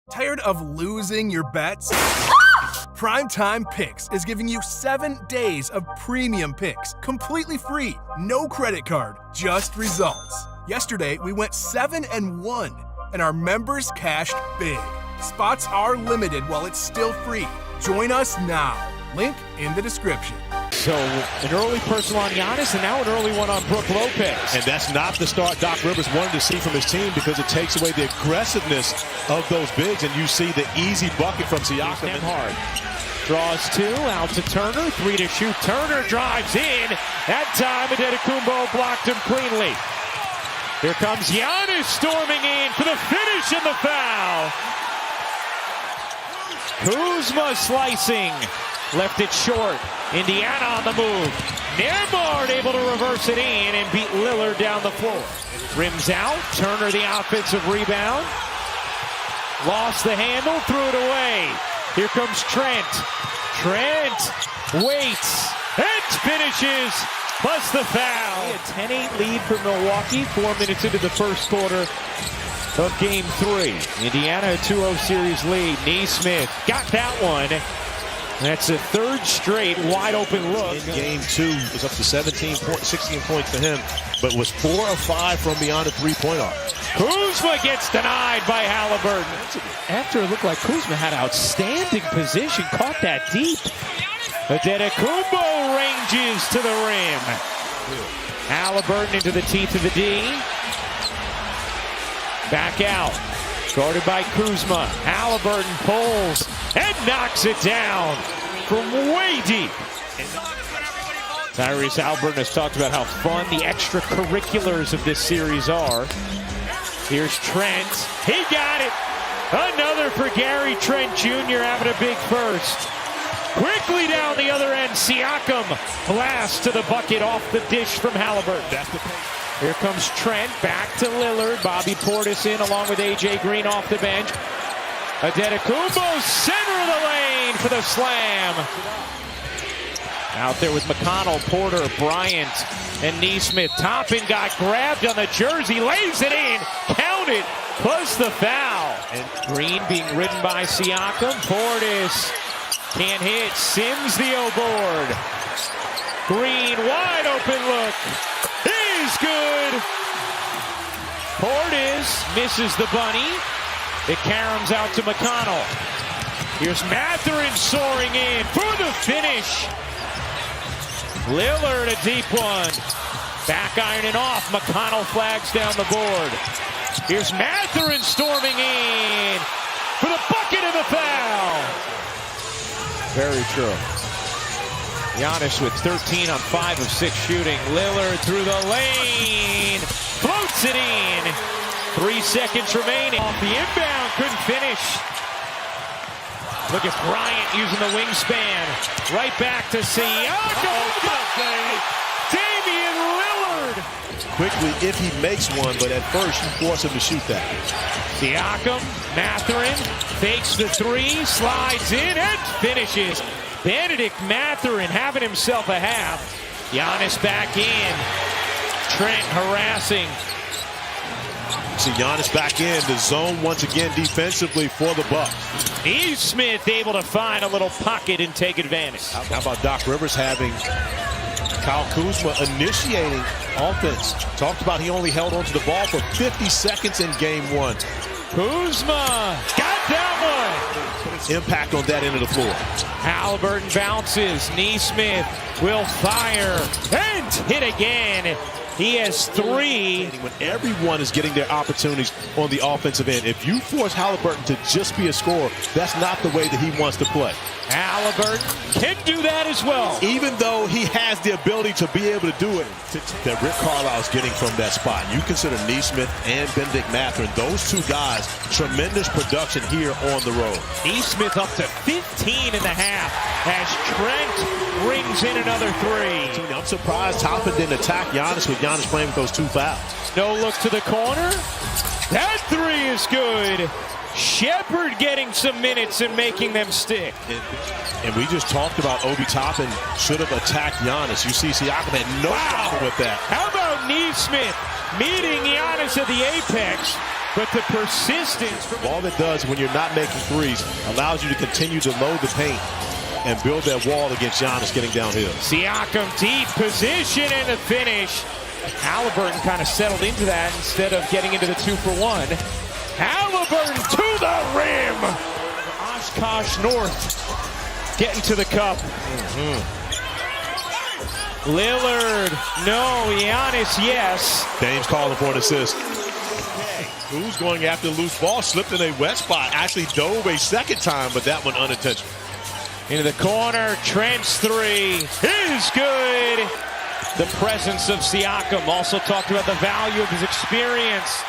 Tired of losing your bets? Primetime Picks is giving you 7 days of premium picks, completely free, no credit card, just results. Yesterday, we went 7-1, and our members cashed big. Spots are limited while it's still free. Join us now. Link in the description. So an early personal on Giannis, and now an early one on Brook Lopez. And that's not the start Doc Rivers wanted to see from his team, because it takes away the aggressiveness of those bigs, and you see the easy bucket from Siakam. Hard. Draws 2, out to Turner, 3 to shoot. Turner drives in. That time Antetokounmpo blocked him cleanly. Here comes Giannis storming in for the finish and the foul. Kuzma slicing. Left it short. Indiana on the move. Nembhard able to reverse it in and beat Lillard down the floor. Rims out. Turner the offensive rebound. Lost the handle. Threw it away. Here comes Trent. Trent waits and finishes. Plus the foul. A 10-8 lead for Milwaukee. 4 minutes into the first quarter of Game 3. Indiana a 2-0 series lead. Nesmith got that one. That's a third straight wide open look. In Game 2, it was up to 16 points for him, but was 4 of 5 from beyond the three-point arc. Kuzma gets denied by Halliburton. After it looked like Kuzma had outstanding position, caught that deep. Antetokounmpo ranges to the rim. Halliburton into the teeth of the D. Back out. Guarded by Kuzma. Halliburton pulls and knocks it down from way deep. Tyrese Halliburton has talked about how fun the extracurriculars of this series are. Here's Trent. He got it. Another for Gary Trent Jr. having a big first. Quickly down the other end, Siakam blast to the bucket off the dish from Halliburton. That's the pace. Here comes Trent, back to Lillard. Bobby Portis in along with A.J. Green off the bench. Antetokounmpo, center of the lane for the slam. Out there with McConnell, Porter, Bryant, and Nesmith. Toppin got grabbed on the jersey, lays it in, count it, plus the foul. And Green being ridden by Siakam. Portis can't hit, Sims the O-board. Green, wide open look. Is good. Portis misses the bunny. It caroms out to McConnell. Here's Mathurin soaring in for the finish. Lillard a deep one. Back ironing off. McConnell flags down the board. Here's Mathurin storming in for the bucket of the foul. Very true. Giannis with 13 on 5 of 6 shooting. Lillard through the lane. Floats it in. 3 seconds remaining. Off the inbound. Couldn't finish. Look at Bryant using the wingspan. Right back to Siakam. Damian Lillard. Quickly, if he makes one, but at first you force him to shoot that. Siakam, Mathurin, fakes the 3, slides in, and finishes. Benedict Mathurin having himself a half. Giannis back in. Trent harassing. See Giannis back in the zone once again defensively for the Bucks. Nesmith able to find a little pocket and take advantage. How about Doc Rivers having Kyle Kuzma initiating offense? Talked about he only held onto the ball for 50 seconds in Game 1. Kuzma got that one. Impact on that end of the floor. Halliburton bounces. Nesmith will fire and hit again. He has 3. When everyone is getting their opportunities on the offensive end, if you force Halliburton to just be a scorer, that's not the way that he wants to play. Halliburton can do that as well. Even though he has the ability to be able to do it, that Rick Carlisle's getting from that spot. You consider Nesmith and Benedict Mathurin, those 2 guys, tremendous production here on the road. Nesmith up to 15 and a half as Trent brings in another 3. I'm surprised Toppin didn't attack Giannis with Giannis playing with those 2 fouls. No look to the corner. That 3 is good. Shepard getting some minutes and making them stick. And we just talked about Obi Toppin should have attacked Giannis. You see Siakam had no problem with that. How about Nesmith meeting Giannis at the apex But the persistence from all it does when you're not making threes allows you to continue to load the paint and build that wall against Giannis getting downhill. Siakam deep position and the finish. Halliburton kind of settled into that instead of getting into the 2-for-1. Halliburton to the rim. Oshkosh North getting to the cup. Lillard, no. Giannis, yes. Dame's calling for an assist. Who's going after the loose ball? Slipped in a wet spot. Actually dove a second time, but that one unintentional. Into the corner. Trent's three is good. The presence of Siakam. Also talked about the value of his experience.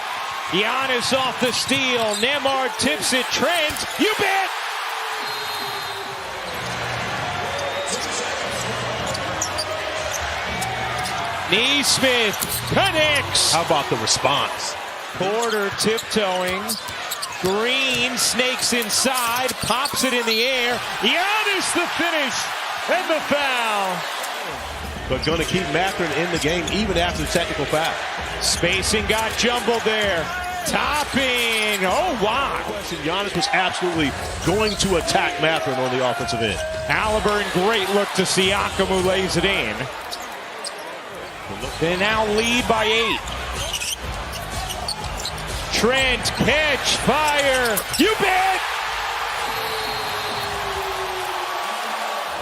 Giannis off the steal. Nembhard tips it. Trent, you bet. Neesmith connects. How about the response? Porter tiptoeing. Green snakes inside, pops it in the air. Giannis the finish and the foul. But going to keep Mathurin in the game even after the technical foul. Spacing got jumbled there. Topping. Oh, wow. Giannis was absolutely going to attack Mathurin on the offensive end. Halliburton, great look to Siakam, who lays it in. They now lead by 8. Trent, catch, fire, you bet!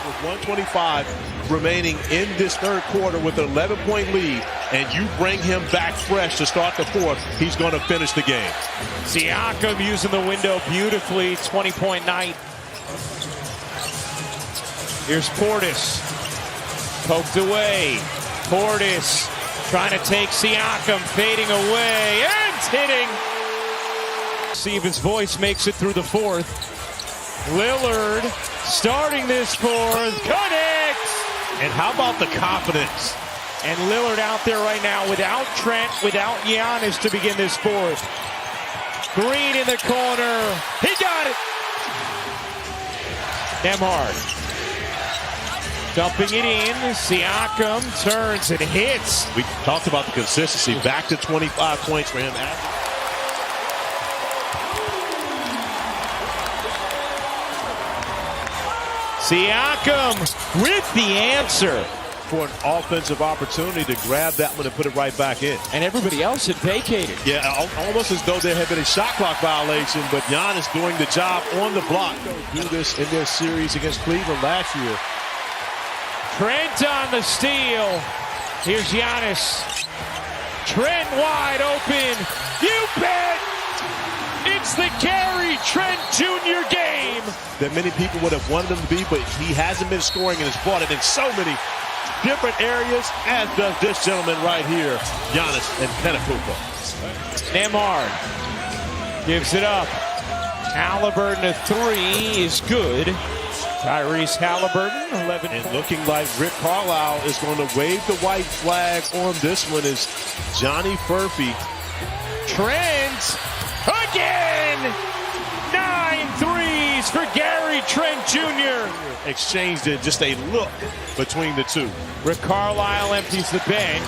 With 1:25 remaining in this third quarter with an 11-point lead, and you bring him back fresh to start the fourth, he's going to finish the game. Siakam using the window beautifully, 20-point night. Here's Portis, poked away. Portis trying to take Siakam, fading away, and hitting. See if his voice makes it through the fourth. Lillard starting this fourth, connects! And how about the confidence? And Lillard out there right now without Trent, without Giannis to begin this fourth. Green in the corner, he got it! Nembhard. Dumping it in, Siakam turns and hits. We talked about the consistency, back to 25 points for him. Siakam with the answer. For an offensive opportunity to grab that one and put it right back in. And everybody else had vacated. Yeah, almost as though there had been a shot clock violation, but Giannis doing the job on the block. Do this in their series against Cleveland last year. Trent on the steal. Here's Giannis. Trent wide open. You bet! It's the Gary Trent Jr. game. That many people would have wanted him to be, but he hasn't been scoring and has brought it in so many different areas, as does this gentleman right here, Giannis Antetokounmpo. Nembhard gives it up. Halliburton, a three is good. Tyrese Halliburton, 11. And looking like Rick Carlisle is going to wave the white flag on this one is Johnny Furphy. Trent again! 9 threes for Gary Trent Jr. Exchanged it, just a look between the two. Rick Carlisle empties the bench.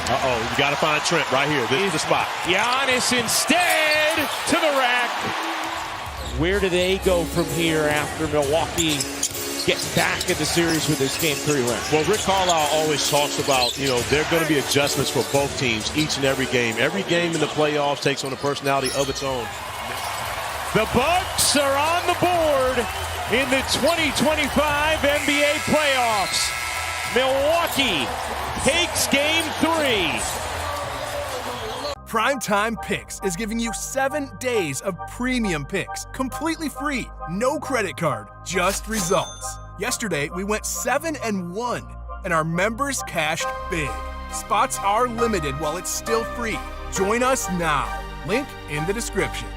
Uh-oh, you got to find Trent right here. This is the spot. Giannis instead to the rack. Where do they go from here after Milwaukee gets back in the series with this Game 3 win? Well, Rick Carlisle always talks about, there are going to be adjustments for both teams each and every game. Every game in the playoffs takes on a personality of its own. The Bucks are on the board in the 2025 NBA playoffs. Milwaukee takes Game 3. Primetime Picks is giving you 7 days of premium picks, completely free, no credit card, just results. Yesterday, we went 7-1, and our members cashed big. Spots are limited while it's still free. Join us now. Link in the description.